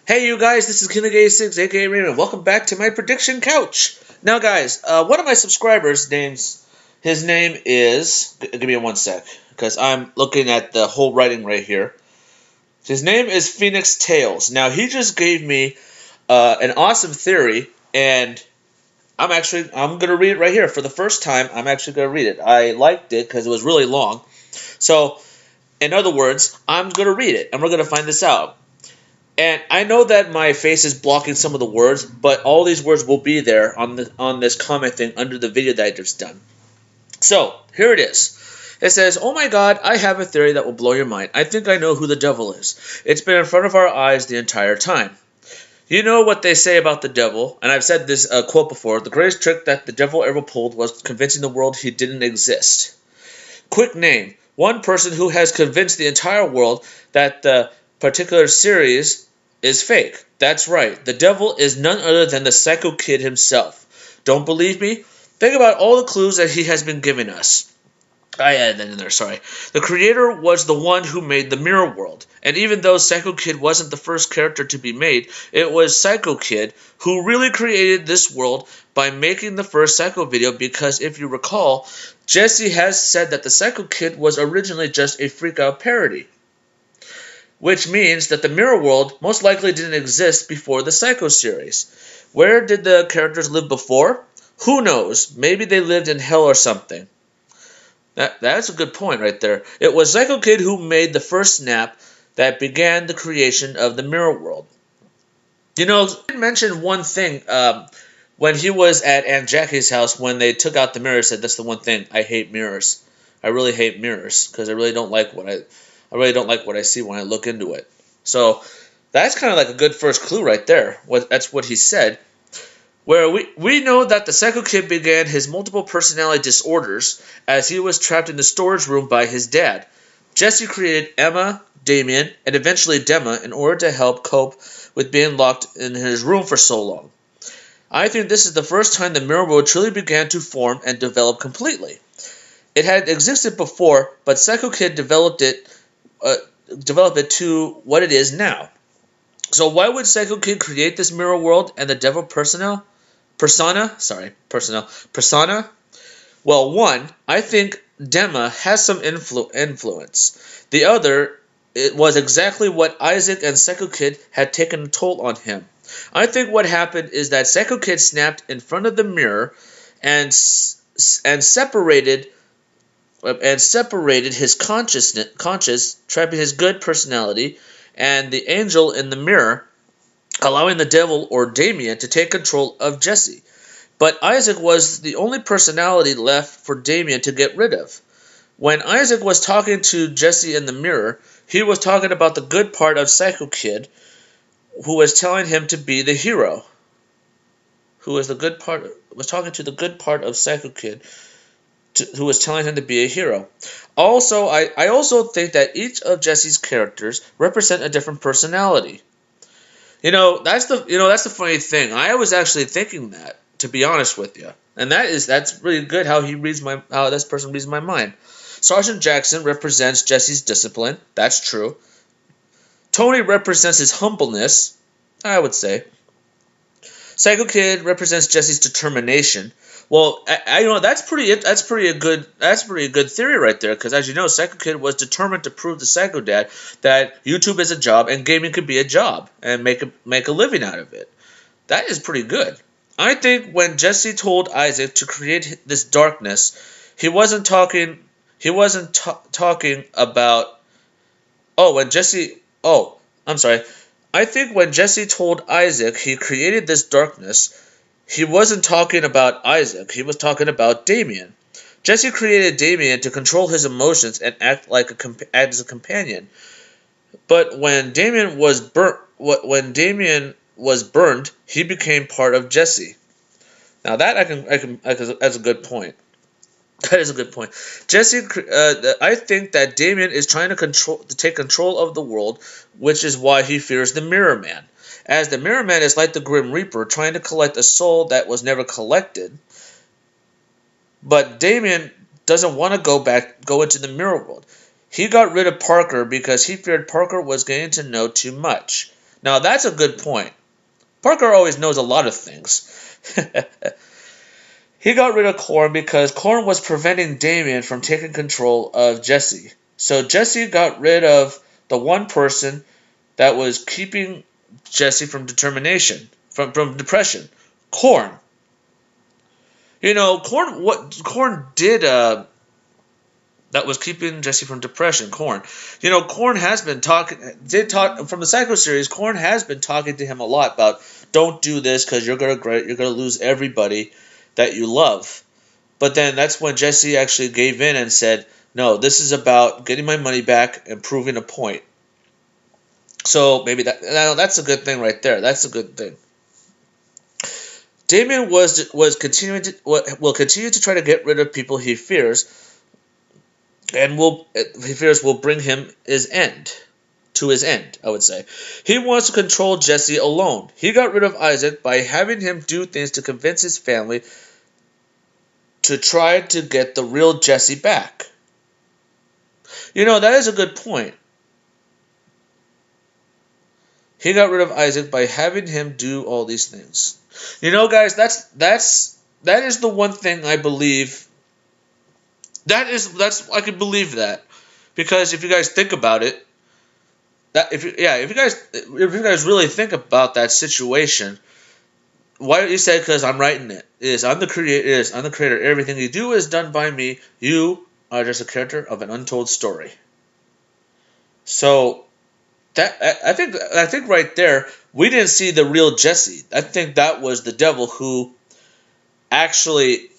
Hey you guys, this is Kinnig86, aka Raymond. Welcome back to my prediction couch. Now guys, one of my subscribers his name is, give me one sec, because I'm looking at the whole writing right here. His name is Phoenix Tales. Now he just gave me an awesome theory, and I'm gonna read it right here for the first time. I'm actually gonna read it. I liked it because it was really long. So, in other words, I'm gonna read it, and we're gonna find this out. And I know that my face is blocking some of the words, but all these words will be there on this comment thing under the video that I just done. So here it is. It says, "Oh my God, I have a theory that will blow your mind. I think I know who the devil is. It's been in front of our eyes the entire time. You know what they say about the devil, and I've said this quote before. The greatest trick that the devil ever pulled was convincing the world he didn't exist. Quick name. One person who has convinced the entire world that the particular series is fake. That's right. The devil is none other than the Psycho Kid himself. Don't believe me? Think about all the clues that he has been giving us. I added that in there, sorry. The creator was the one who made the mirror world. And even though Psycho Kid wasn't the first character to be made, it was Psycho Kid who really created this world by making the first Psycho video because if you recall, Jesse has said that the Psycho Kid was originally just a freak out parody. Which means that the mirror world most likely didn't exist before the Psycho series. Where did the characters live before? Who knows? Maybe they lived in hell or something. That's a good point right there. It was Psycho Kid who made the first snap that began the creation of the mirror world. You know, I did mention one thing when he was at Aunt Jackie's house when they took out the mirror. Said that's the one thing I hate mirrors. I really hate mirrors because I really don't like what I see when I look into it. So that's kind of like a good first clue right there. That's what he said. Where we know that the Psycho Kid began his multiple personality disorders as he was trapped in the storage room by his dad. Jesse created Emma, Damian, and eventually Dema in order to help cope with being locked in his room for so long. I think this is the first time the mirror world truly began to form and develop completely. It had existed before, but Psycho Kid uh, developed it to what it is now. So why would Psycho Kid create this mirror world and the devil persona? Well, one, I think Dema has some influence. The other, it was exactly what Isaac and Psycho Kid had taken a toll on him. I think what happened is that Psycho Kid snapped in front of the mirror and separated his conscious, trapping his good personality, and the angel in the mirror, allowing the devil or Damian to take control of Jesse. But Isaac was the only personality left for Damian to get rid of. When Isaac was talking to Jesse in the mirror, he was talking about the good part of Psycho Kid, who was telling him to be the hero. Was talking to the good part of Psycho Kid, who was telling him to be a hero. Also, I also think that each of Jesse's characters represent a different personality. That's the funny thing. I was actually thinking that, to be honest with you, and that's really good how this person reads my mind. Sergeant Jackson represents Jesse's discipline. That's true. Tony represents his humbleness. I would say. Psycho Kid represents Jesse's determination. Well, that's pretty good theory right there. Because as you know, Psycho Kid was determined to prove to Psycho Dad that YouTube is a job and gaming could be a job and make a living out of it. That is pretty good. I think when Jesse told Isaac to create this darkness, he wasn't talking. He wasn't talking about. Oh, when Jesse. Oh, I'm sorry. I think when Jesse told Isaac he created this darkness, he wasn't talking about Isaac, he was talking about Damian. Jesse created Damian to control his emotions and act as a companion. But when Damian was burned, he became part of Jesse. Now that that's a good point. That is a good point. I think that Damien is trying to take control of the world, which is why he fears the Mirror Man. As the Mirror Man is like the Grim Reaper, trying to collect a soul that was never collected. But Damien doesn't want to go into the Mirror world. He got rid of Parker because he feared Parker was getting to know too much. Now that's a good point. Parker always knows a lot of things. He got rid of Korn because Korn was preventing Damian from taking control of Jesse. So Jesse got rid of the one person that was keeping Jesse from from depression. Korn. Korn did that was keeping Jesse from depression. Korn. Korn has been did talk from the Psycho series. Korn has been talking to him a lot about don't do this because you're gonna lose everybody that you love. But then that's when Jesse actually gave in and said, no, this is about getting my money back and proving a point. So maybe that's a good thing right there. That's a good thing. Damian will continue to try to get rid of people he fears, and will bring him his end. To his end, I would say. He wants to control Jesse alone. He got rid of Isaac by having him do things to convince his family to try to get the real Jesse back. That is a good point. He got rid of Isaac by having him do all these things. Guys, that is the one thing I believe. I can believe that, because if you guys think about it, if you guys really think about that situation, why you said because I'm writing it is I'm the creator. I'm the creator. Everything you do is done by me. You are just a character of an untold story. So that I think right there we didn't see the real Jesse. I think that was the devil who actually.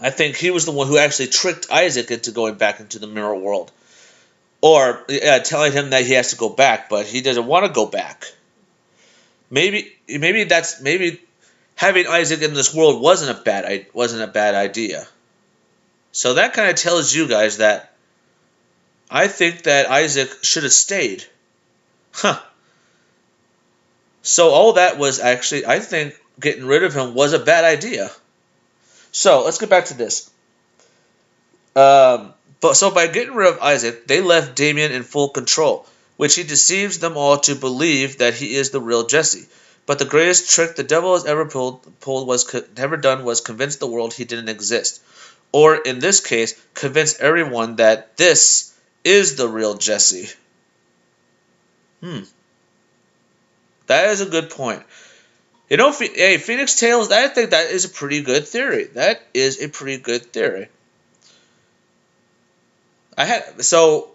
I think he was the one who actually tricked Isaac into going back into the mirror world. Or telling him that he has to go back, but he doesn't want to go back. Maybe having Isaac in this world wasn't a bad idea. So that kind of tells you guys that I think that Isaac should have stayed. Huh. So all that was actually, I think getting rid of him was a bad idea. So let's get back to this. So by getting rid of Isaac, they left Damian in full control, which he deceives them all to believe that he is the real Jesse. But the greatest trick the devil has ever done was convince the world he didn't exist. Or, in this case, convince everyone that this is the real Jesse. That is a good point. Phoenix Tales, I think that is a pretty good theory. That is a pretty good theory. To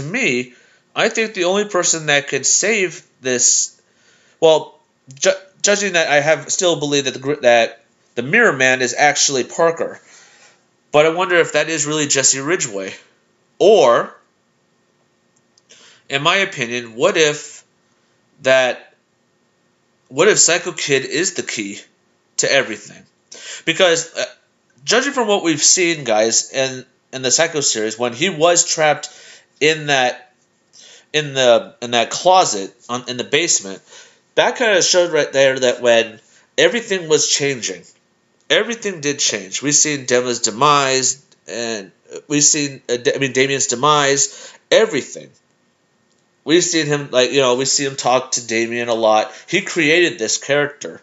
me, I think the only person that could save this, well, judging that I have still believe that the Mirror Man is actually Parker, but I wonder if that is really Jesse Ridgway, or, in my opinion, what if Psycho Kid is the key to everything? Because judging from what we've seen, guys, in the Psycho series, when he was trapped in that closet in the basement, that kind of showed right there that when everything was changing, everything did change. We've seen Demian's demise, and we've seen Damian's demise. Everything. We've seen him we see him talk to Damian a lot. He created this character.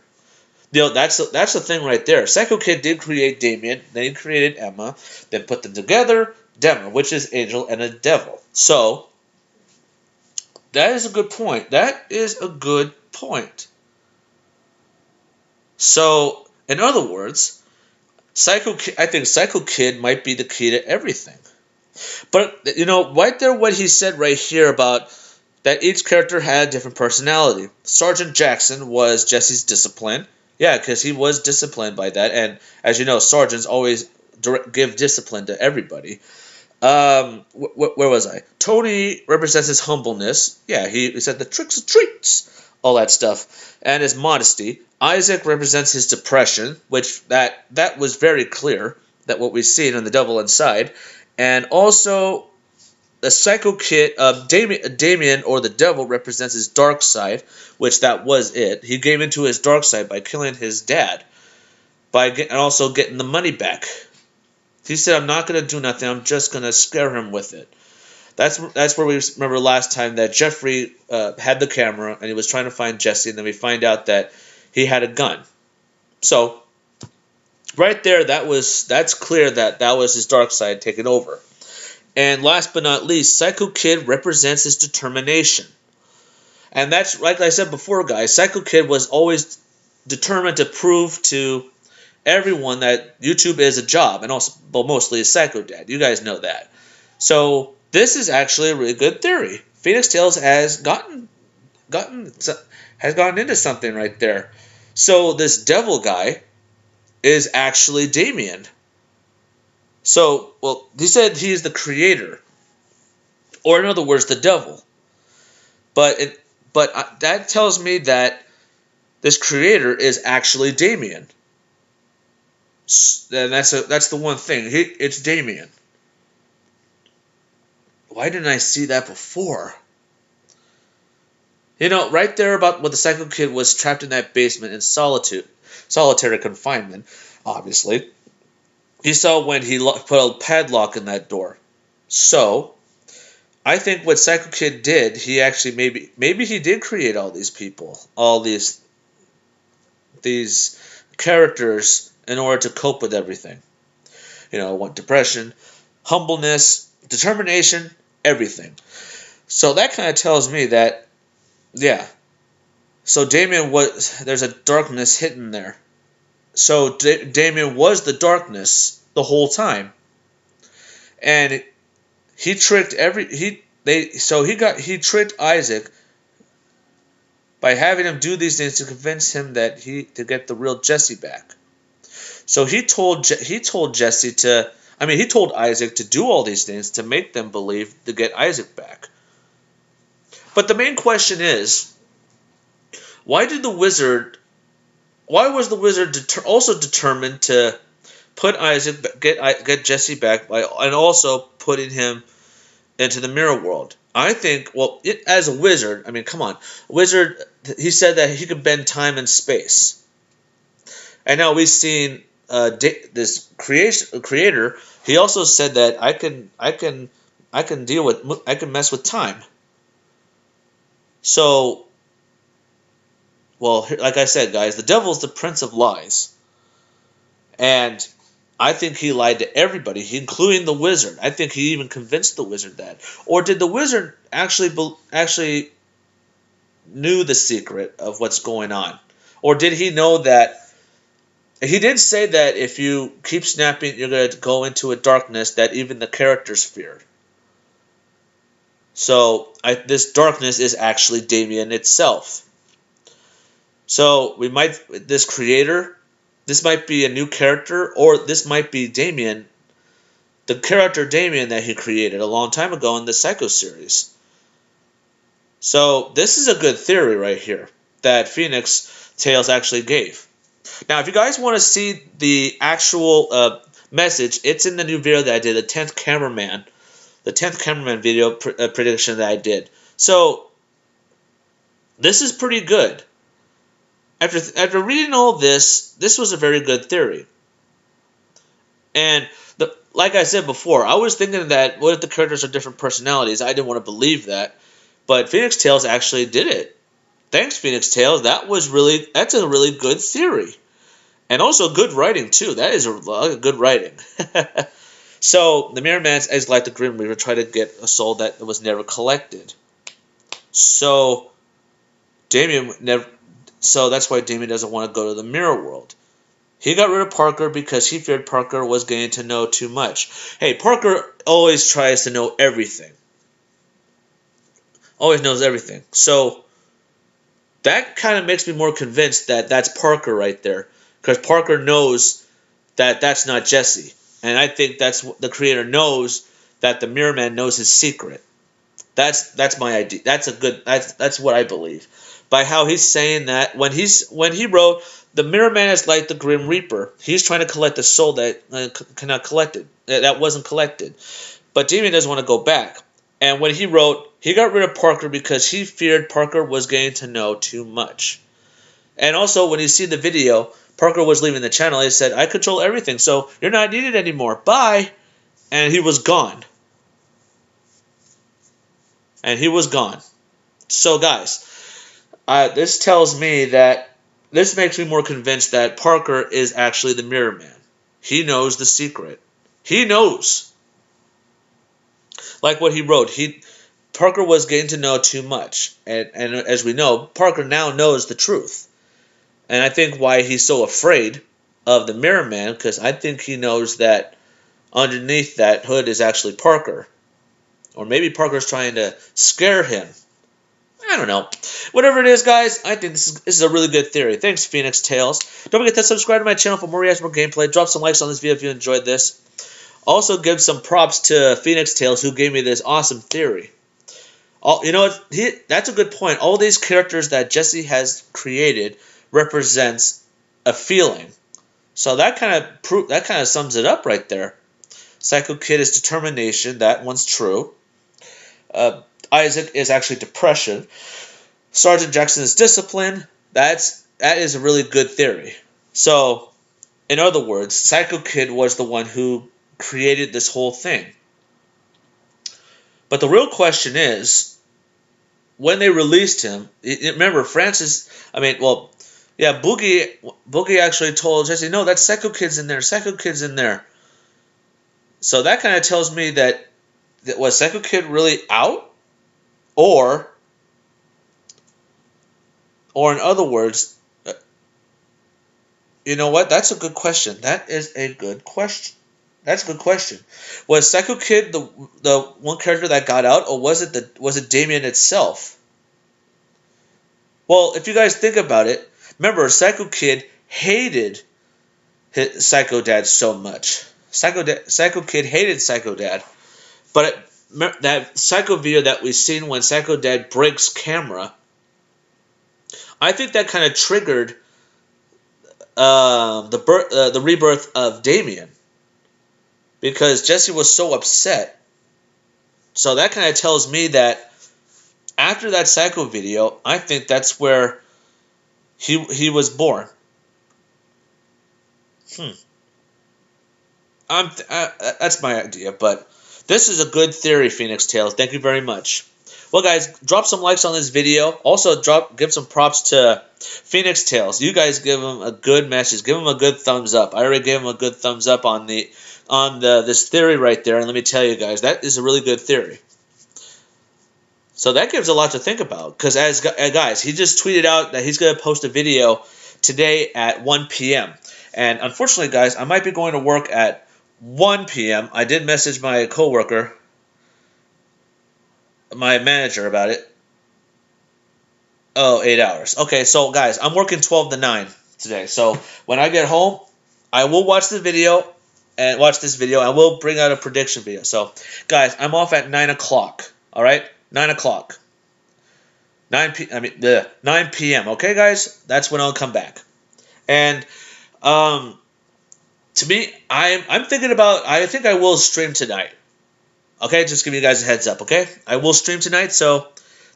That's the thing right there. Psycho Kid did create Damian, then he created Emma, then put them together, Dema, which is angel and a devil. So that is a good point. That is a good point. So, in other words, I think Psycho Kid might be the key to everything. But right there, what he said right here about that each character had a different personality. Sergeant Jackson was Jesse's discipline. Yeah, because he was disciplined by that, and as you know, sergeants always give discipline to everybody. Where was I? Tony represents his humbleness. Yeah, he said the tricks or treats, all that stuff, and his modesty. Isaac represents his depression, which that was very clear that what we've seen in The Devil Inside, and also the Psycho Kid, Damian or the Devil represents his dark side, which that was it. He gave into his dark side by killing his dad, and also getting the money back. He said, "I'm not going to do nothing. I'm just going to scare him with it." That's where we remember last time that Jeffrey had the camera and he was trying to find Jesse, and then we find out that he had a gun. So right there, that's clear that was his dark side taking over. And last but not least, Psycho Kid represents his determination. And that's, like I said before, guys, Psycho Kid was always determined to prove to everyone that YouTube is a job, and also, well, mostly a Psycho Dad. You guys know that. So this is actually a really good theory. Phoenix Tales has gotten into something right there. So this devil guy is actually Damian. So, well, he said he's the creator, or in other words, the devil. But that tells me that this creator is actually Damian. And that's the one thing. It's Damian. Why didn't I see that before? You know, right there about when the Psycho Kid was trapped in that basement in solitary confinement, obviously. He saw when he put a padlock in that door. So, I think what Psycho Kid did, he actually maybe he did create all these people, all these characters in order to cope with everything. You know, want depression, humbleness, determination, everything. So that kind of tells me that, yeah. So there's a darkness hidden there. So Damian was the darkness the whole time, and he tricked he tricked Isaac by having him do these things to convince him to get the real Jesse back. So he told Isaac to do all these things to make them believe to get Isaac back. But the main question is, why was the wizard also determined to put get Jesse back and also putting him into the mirror world? I think, as a wizard, I mean, come on, wizard. He said that he could bend time and space, and now we've seen this creator. He also said that I can mess with time. So, well, like I said, guys, the devil's the prince of lies, and I think he lied to everybody, including the wizard. I think he even convinced the wizard that. Or did the wizard actually knew the secret of what's going on? Or did he know that? He did say that if you keep snapping, you're going to go into a darkness that even the characters feared. So this darkness is actually Damian itself. So this might be a new character, or this might be Damian, the character Damian that he created a long time ago in the Psycho series. So this is a good theory right here that Phoenix Tales actually gave. Now, if you guys want to see the actual message, it's in the new video that I did, the 10th cameraman video prediction that I did. So this is pretty good. After reading all this was a very good theory. And like I said before, I was thinking that what if the characters are different personalities? I didn't want to believe that, but Phoenix Tales actually did it. Thanks, Phoenix Tales. That's a really good theory, and also good writing too. That is a good writing. So the Mirror Man is like the Grim Reaper, try to get a soul that was never collected. So that's why Damian doesn't want to go to the mirror world. He got rid of Parker because he feared Parker was getting to know too much. Hey, Parker always tries to know everything. Always knows everything. So that kind of makes me more convinced that that's Parker right there. Because Parker knows that that's not Jesse. And I think the creator knows that the Mirror Man knows his secret. That's my idea. That's what I believe. By how he's saying that when he wrote the Mirror Man is like the Grim Reaper, he's trying to collect the soul that cannot collected, that wasn't collected. But Damian doesn't want to go back. And when he wrote, he got rid of Parker because he feared Parker was getting to know too much. And also, when you see the video, Parker was leaving the channel. He said, "I control everything, so you're not needed anymore. Bye." And he was gone. and he was gone. So, guys, this tells me that this makes me more convinced that Parker is actually the Mirror Man. He knows the secret. He knows. Like what he wrote, Parker was getting to know too much, and as we know, Parker now knows the truth. And I think why he's so afraid of the Mirror Man, because I think he knows that underneath that hood is actually Parker. Or maybe Parker's trying to scare him. I don't know. Whatever it is, guys, I think this is a really good theory. Thanks, Phoenix Tales. Don't forget to subscribe to my channel for more reaction, more gameplay. Drop some likes on this video if you enjoyed this. Also, give some props to Phoenix Tales, who gave me this awesome theory. You know what? That's a good point. All these characters that Jesse has created represents a feeling. So that kind of sums it up right there. Psycho Kid is determination. That one's true. Isaac is actually depression. Sergeant Jackson is discipline. That is a really good theory. So, in other words, Psycho Kid was the one who created this whole thing. But the real question is, when they released him, remember Boogie actually told Jesse, no, that Psycho Kid's in there. Psycho Kid's in there. So that kind of tells me that was Psycho Kid really out? Or in other words, you know what? That's a good question. That is a good question. That's a good question. Was Psycho Kid the one character that got out, or was it Damian itself? Well, if you guys think about it, remember Psycho Kid hated his Psycho Dad so much. Psycho Kid hated Psycho Dad, but that Psycho video that we've seen when Psycho Dad breaks camera, I think that kind of triggered the rebirth of Damian, because Jesse was so upset. So that kind of tells me that after that Psycho video, I think that's where he was born. That's my idea, but this is a good theory, Phoenix Tales. Thank you very much. Well, guys, drop some likes on this video. Also, give some props to Phoenix Tales. You guys give him a good message. Give him a good thumbs up. I already gave him a good thumbs up on this theory right there. And let me tell you guys, that is a really good theory. So that gives a lot to think about. Because guys, he just tweeted out that he's going to post a video today at 1 p.m. And unfortunately, guys, I might be going to work at 1 p.m. I did message my coworker, my manager, about it. Oh, 8 hours. Okay, so guys, I'm working 12 to 9 today. So when I get home, I will watch this video, and I will bring out a prediction video. So, guys, I'm off at 9 o'clock. All right, 9 o'clock. 9 p.m. Okay, guys, that's when I'll come back. And to me, I'm thinking about. I think I will stream tonight. Okay, just give you guys a heads up. Okay, I will stream tonight. So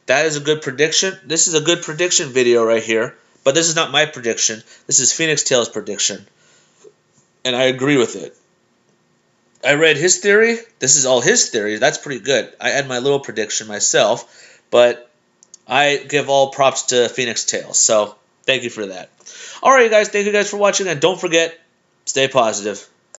that is a good prediction. This is a good prediction video right here. But this is not my prediction. This is Phoenix Tales' prediction, and I agree with it. I read his theory. This is all his theory. That's pretty good. I add my little prediction myself, but I give all props to Phoenix Tales. So thank you for that. All right, guys. Thank you guys for watching, and don't forget, stay positive.